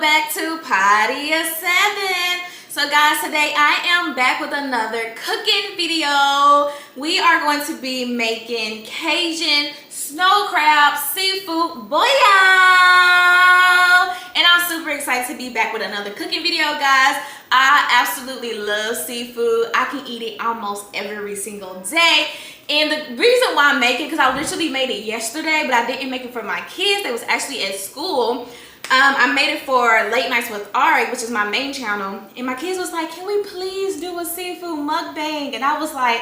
back to Party of 7. So guys, today I am back with another cooking video. We are going to be making Cajun snow crab seafood bouillon. And I'm super excited to be back with another cooking video, guys. I absolutely love seafood. I can eat it almost every single day. And the reason why I'm making it, because I literally made it yesterday, but I didn't make it for my kids. They was actually at school. I made it for Late Nights with Arie, which is my main channel. And my kids was like, can we please do a seafood mukbang? And I was like,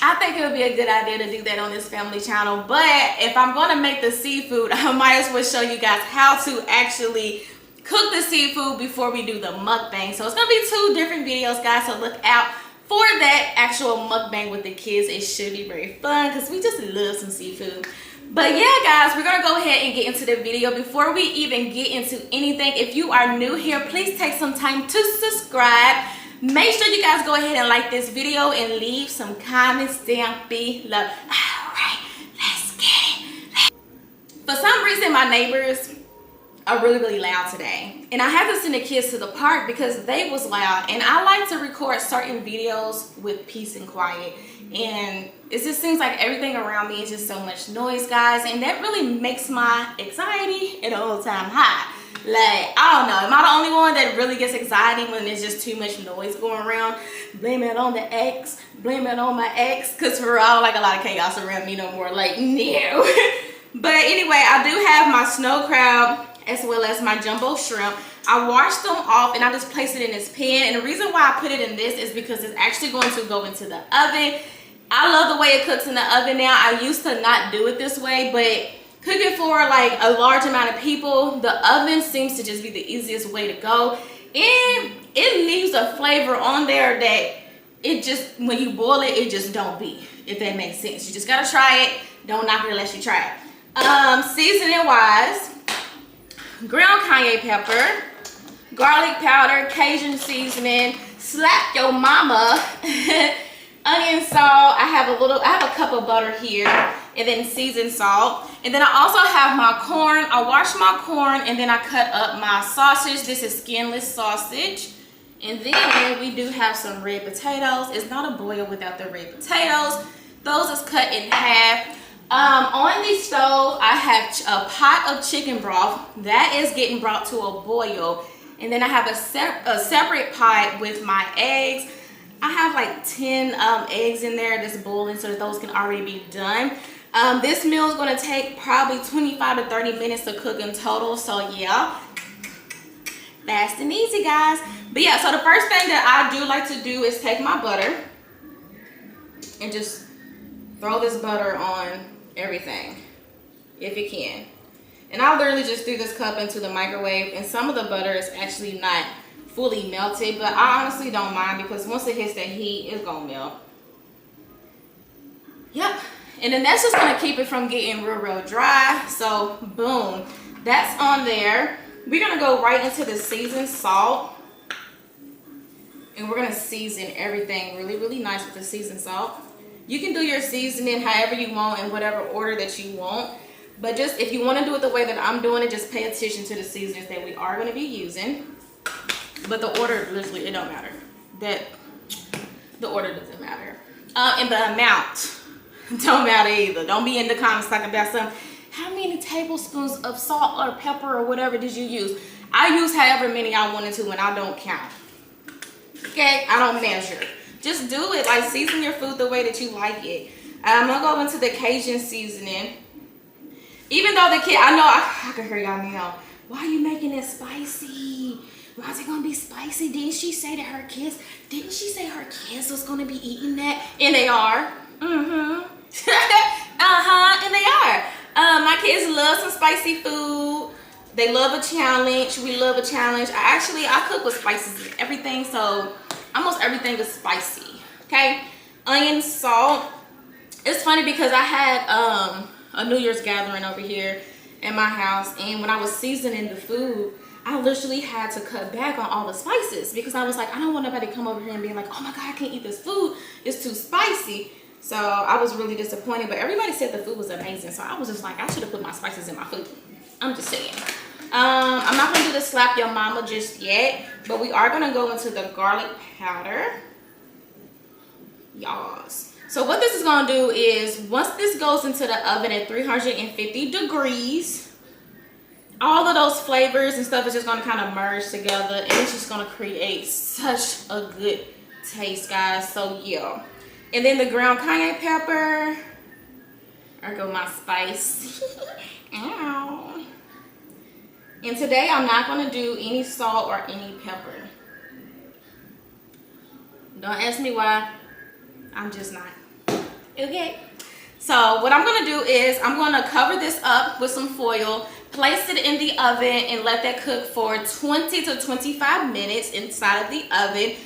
I think it would be a good idea to do that on this family channel. But if I'm going to make the seafood, I might as well show you guys how to actually cook the seafood before we do the mukbang. So it's going to be two different videos, guys. So look out for that actual mukbang with the kids. It should be very fun because we just love some seafood. But yeah, guys, we're gonna go ahead and get into the video. Before we even get into anything, if you are new here, please take some time to subscribe. Make sure you guys go ahead and like this video and leave some comments down below. All right, let's get it. For some reason, my neighbors are really loud today, and I had to send the kids to the park because they was loud. And I like to record certain videos with peace and quiet, and it just seems like everything around me is just so much noise, guys, and that really makes my anxiety at an all-time high. Like, I don't know, am I the only one that really gets anxiety when there's just too much noise going around? Blame it on the ex, blame it on my ex, because for real, I don't like a lot of chaos around me no more. Like, no. But anyway, I do have my snow crab as well as my jumbo shrimp. I washed them off and I just placed it in this pan. And the reason why I put it in this is because it's actually going to go into the oven. I love the way it cooks in the oven now. I used to not do it this way, but cooking for like a large amount of people, the oven seems to just be the easiest way to go. And it leaves a flavor on there that it just, when you boil it, it just don't be, if that makes sense. You just gotta try it. Don't knock it unless you try it. Seasoning wise, ground cayenne pepper, garlic powder, Cajun seasoning, slap your mama, onion salt. I have a cup of butter here, and then seasoned salt. And then I also have my corn. I wash my corn and then I cut up my sausage. This is skinless sausage. And then we do have some red potatoes. It's not a boil without the red potatoes. Those is cut in half. On the stove, I have a pot of chicken broth that is getting brought to a boil, and then I have a separate pot with my eggs. I have like 10 eggs in there that's boiling, so that those can already be done. This meal is going to take probably 25 to 30 minutes to cook in total, so yeah, fast and easy, guys. But yeah, so the first thing that I do like to do is take my butter and just throw this butter on everything if you can. And I'll literally just threw this cup into the microwave, and some of the butter is actually not fully melted, but I honestly don't mind because once it hits that heat, it's gonna melt. Yep. And then that's just gonna keep it from getting real dry. So boom, that's on there. We're gonna go right into the seasoned salt, and we're gonna season everything really nice with the seasoned salt. You can do your seasoning however you want in whatever order that you want. But just if you want to do it the way that I'm doing it, just pay attention to the seasonings that we are going to be using. But the order, literally, it don't matter. The order doesn't matter. And the amount don't matter either. Don't be in the comments talking about some, how many tablespoons of salt or pepper or whatever did you use? I use however many I wanted to, and I don't count. Okay? I don't measure. Just do it. Like, season your food the way that you like it. I'm going to go into the Cajun seasoning. Even though the kid, I know, I can hear y'all now. Why are you making it spicy? Why is it going to be spicy? Didn't she say her kids was going to be eating that? And they are. And they are. My kids love some spicy food. They love a challenge. We love a challenge. I cook with spices and everything, so almost everything is spicy. Okay, onion, salt. It's funny because I had a New Year's gathering over here in my house, and when I was seasoning the food, I literally had to cut back on all the spices because I was like, I don't want nobody to come over here and be like, oh my god, I can't eat this food, it's too spicy. So I was really disappointed, but everybody said the food was amazing, so I was just like, I should have put my spices in my food. I'm just saying. I'm not gonna do the slap your mama just yet, but we are gonna go into the garlic powder. Y'all. So what this is gonna do is, once this goes into the oven at 350 degrees, all of those flavors and stuff is just gonna kind of merge together, and it's just gonna create such a good taste, guys. So yeah. And then the ground cayenne pepper. There go my spice. Ow. And today I'm not gonna do any salt or any pepper. Don't ask me why. I'm just not. Okay. So what I'm gonna do is I'm gonna cover this up with some foil, place it in the oven, and let that cook for 20 to 25 minutes inside of the oven.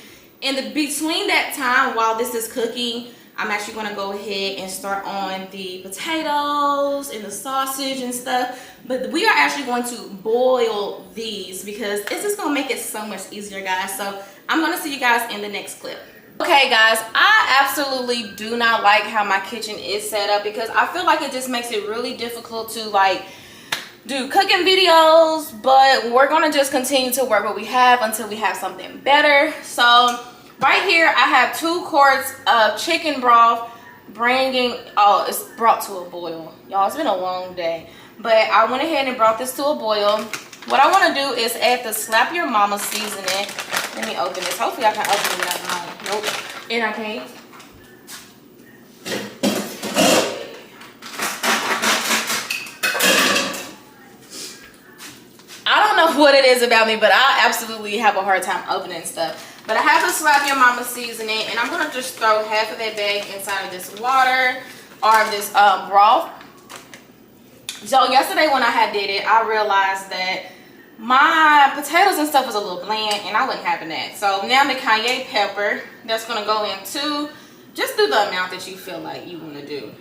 And between that time, while this is cooking, I'm actually gonna go ahead and start on the potatoes and the sausage and stuff. But we are actually going to boil these because it's just gonna make it so much easier, guys. So I'm gonna see you guys in the next clip. Okay, guys, I absolutely do not like how my kitchen is set up because I feel like it just makes it really difficult to like do cooking videos, but we're gonna just continue to work what we have until we have something better. So right here I have 2 quarts of chicken broth, it's brought to a boil. Y'all, it's been a long day, but I went ahead and brought this to a boil. What I want to do is add the slap your mama seasoning. Let me open this. Hopefully I can open it without mine. Nope. And I can't. I don't know what it is about me, but I absolutely have a hard time opening stuff. But I have the slap your mama seasoning, and I'm gonna just throw half of that bag inside of this water or this broth. So yesterday when I had did it, I realized that my potatoes and stuff was a little bland, and I wasn't having that. So now the cayenne pepper, that's gonna go into, just do the amount that you feel like you want to do.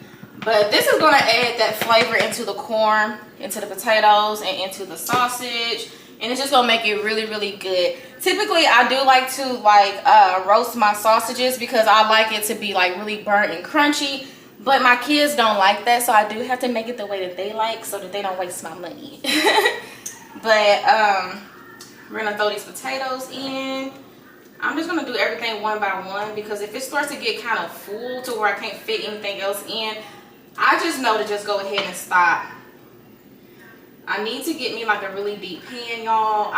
But this is gonna add that flavor into the corn, into the potatoes, and into the sausage, and it's just gonna make it really, really good. Typically, I do like to roast my sausages because I like it to be like really burnt and crunchy. But my kids don't like that, so I do have to make it the way that they like so that they don't waste my money. But we're gonna throw these potatoes in. I'm just gonna do everything one by one because if it starts to get kind of full to where I can't fit anything else in, I just know to just go ahead and stop. I need to get me like a really deep pan, y'all.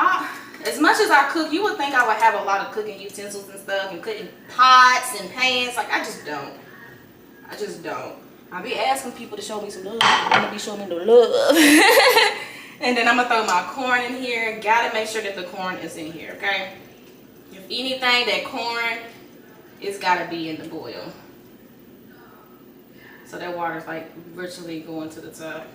As much as I cook, you would think I would have a lot of cooking utensils and stuff and cooking pots and pans. Like, I just don't. I just don't. I be asking people to show me some love. I'm gonna be showing me the love. And then I'm gonna throw my corn in here. Gotta make sure that the corn is in here, okay? If anything, that corn is gotta be in the boil. So that water's like virtually going to the top.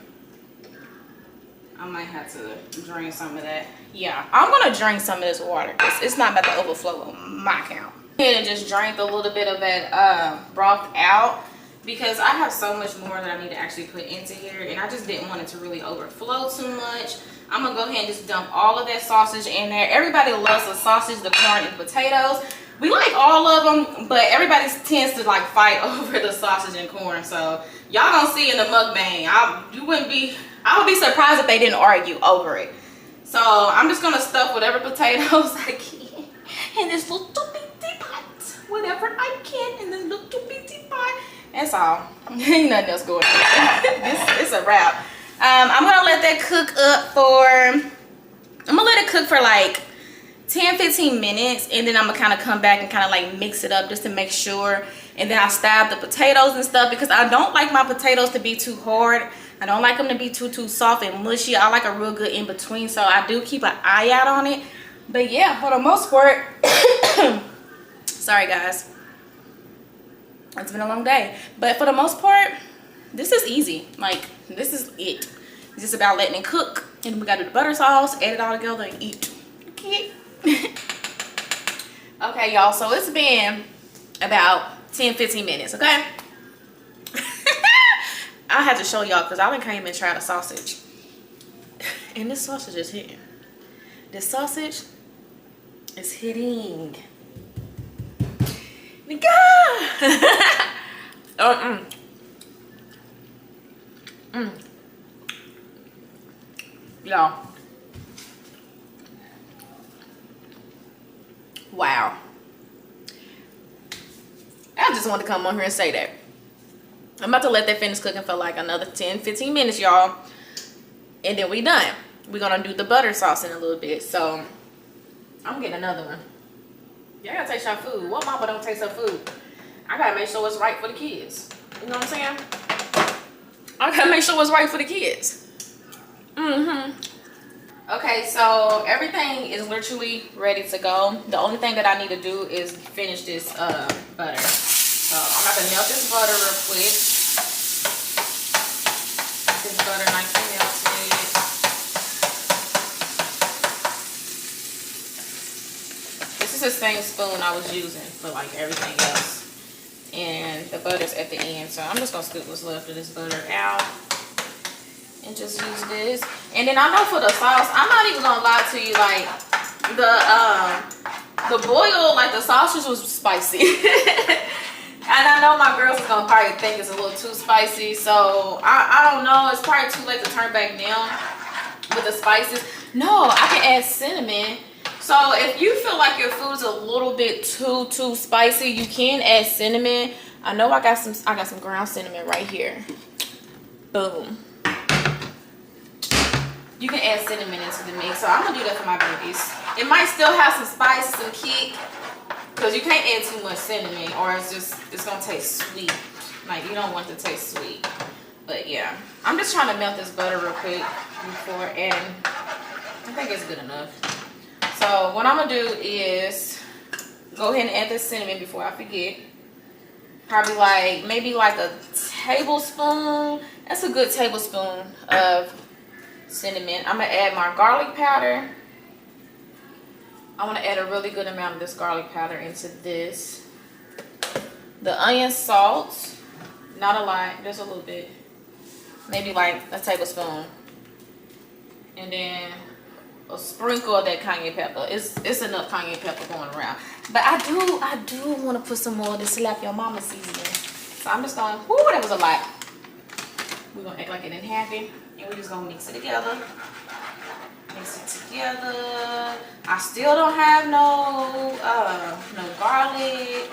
I might have to drain some of that. Yeah, I'm gonna drain some of this water. It's not about to overflow on my count. And just drained a little bit of that broth out because I have so much more that I need to actually put into here, and I just didn't want it to really overflow too much. I'm gonna go ahead and just dump all of that sausage in there. Everybody loves the sausage, the corn, and potatoes. We like all of them, but everybody tends to like fight over the sausage and corn. So y'all gonna see in the mukbang. I would be surprised if they didn't argue over it. So I'm just gonna stuff whatever potatoes I can in this little bitty pot. Whatever I can in this little bitty pot. That's all. Ain't nothing else going on. It's a wrap. I'm gonna let that cook up for, I'm gonna let it cook for like 10-15 minutes, and then I'm gonna kind of come back and kind of like mix it up just to make sure. And then I stab the potatoes and stuff because I don't like my potatoes to be too hard. I don't like them to be too soft and mushy. I like a real good in between, so I do keep an eye out on it. But yeah, for the most part, sorry guys, it's been a long day, but for the most part, this is easy. Like, this is it. It's just about letting it cook, and we gotta do the butter sauce, add it all together, and eat. Okay. Okay, y'all, so it's been about 10-15 minutes, okay? I had to show y'all because I came and tried a sausage, and this sausage is hitting. This sausage is hitting. Y'all, Wow. I just want to come on here and say that. I'm about to let that finish cooking for like another 10-15 minutes, y'all, and then we done. We're gonna do the butter sauce in a little bit. So I'm getting another one. Y'all gotta taste your food. What mama don't taste her food? I gotta make sure it's right for the kids. You know what I'm saying? I gotta make sure it's right for the kids. Okay, so everything is literally ready to go. The only thing that I need to do is finish this butter. So I'm about to melt this butter real quick. Get this butter nice and melted. This is the same spoon I was using for like everything else. And the butter's at the end. So I'm just gonna scoop what's left of this butter out. And just use this. And then I know for the sauce, I'm not even gonna lie to you, like the boil, like the sausage was spicy. And I know my girls is gonna probably think it's a little too spicy, so I don't know. It's probably too late to turn back down with the spices. No, I can add cinnamon. So if you feel like your food's a little bit too spicy, you can add cinnamon. I know I got some ground cinnamon right here. Boom. You can add cinnamon into the mix. So I'm gonna do that for my babies. It might still have some spice, some kick, because you can't add too much cinnamon or it's gonna taste sweet. Like you don't want it to taste sweet. But yeah, I'm just trying to melt this butter real quick before adding. I think it's good enough. So what I'm gonna do is go ahead and add the cinnamon before I forget. Probably like maybe like a tablespoon. That's a good tablespoon of cinnamon. I'm gonna add my garlic powder. I want to add a really good amount of this garlic powder into this. The onion salt, not a lot, just a little bit, maybe like a tablespoon, and then a sprinkle of that cayenne pepper. It's enough cayenne pepper going around, but I do want to put some more of this slap your mama seasoning. So I'm just going. Whoo, that was a lot. We're gonna act like it didn't happen. And we're just gonna mix it together. Mix it together. I still don't have no garlic.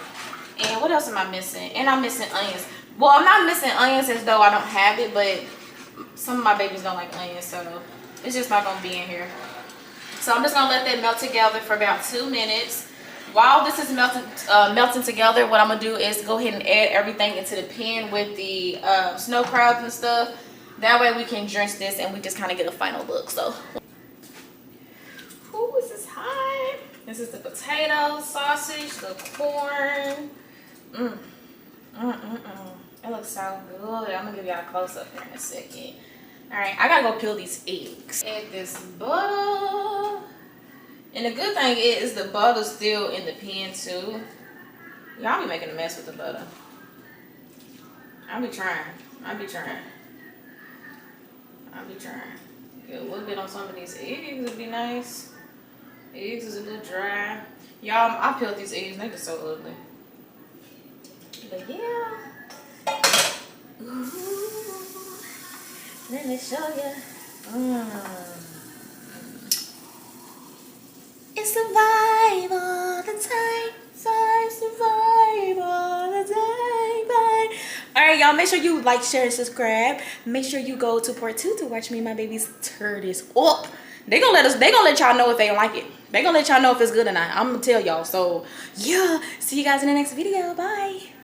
And what else am I missing? And I'm missing onions. Well, I'm not missing onions as though I don't have it, but some of my babies don't like onions, so it's just not gonna be in here. So I'm just gonna let that melt together for about 2 minutes. While this is melting together, what I'm gonna do is go ahead and add everything into the pan with the snow crabs and stuff. That way we can drench this and we just kind of get a final look. So, ooh, this is hot. This is the potato, sausage, the corn. It looks so good. I'm gonna give y'all a close up here in a second. All right, I gotta go peel these eggs. Add this butter. And the good thing is the butter's still in the pan too. Y'all be making a mess with the butter. I'll be trying. Get a little bit on some of these eggs would be nice. Eggs is a little dry. Y'all, I peeled these eggs and they just so ugly. But yeah. Ooh. Let me show you. It's survive all the time. Survive all the time. Alright, y'all, make sure you like, share, and subscribe. Make sure you go to part 2 to watch me and my babies turn this up. They gonna let y'all know if they don't like it. They gonna let y'all know if it's good or not. I'm gonna tell y'all. So yeah, see you guys in the next video. Bye.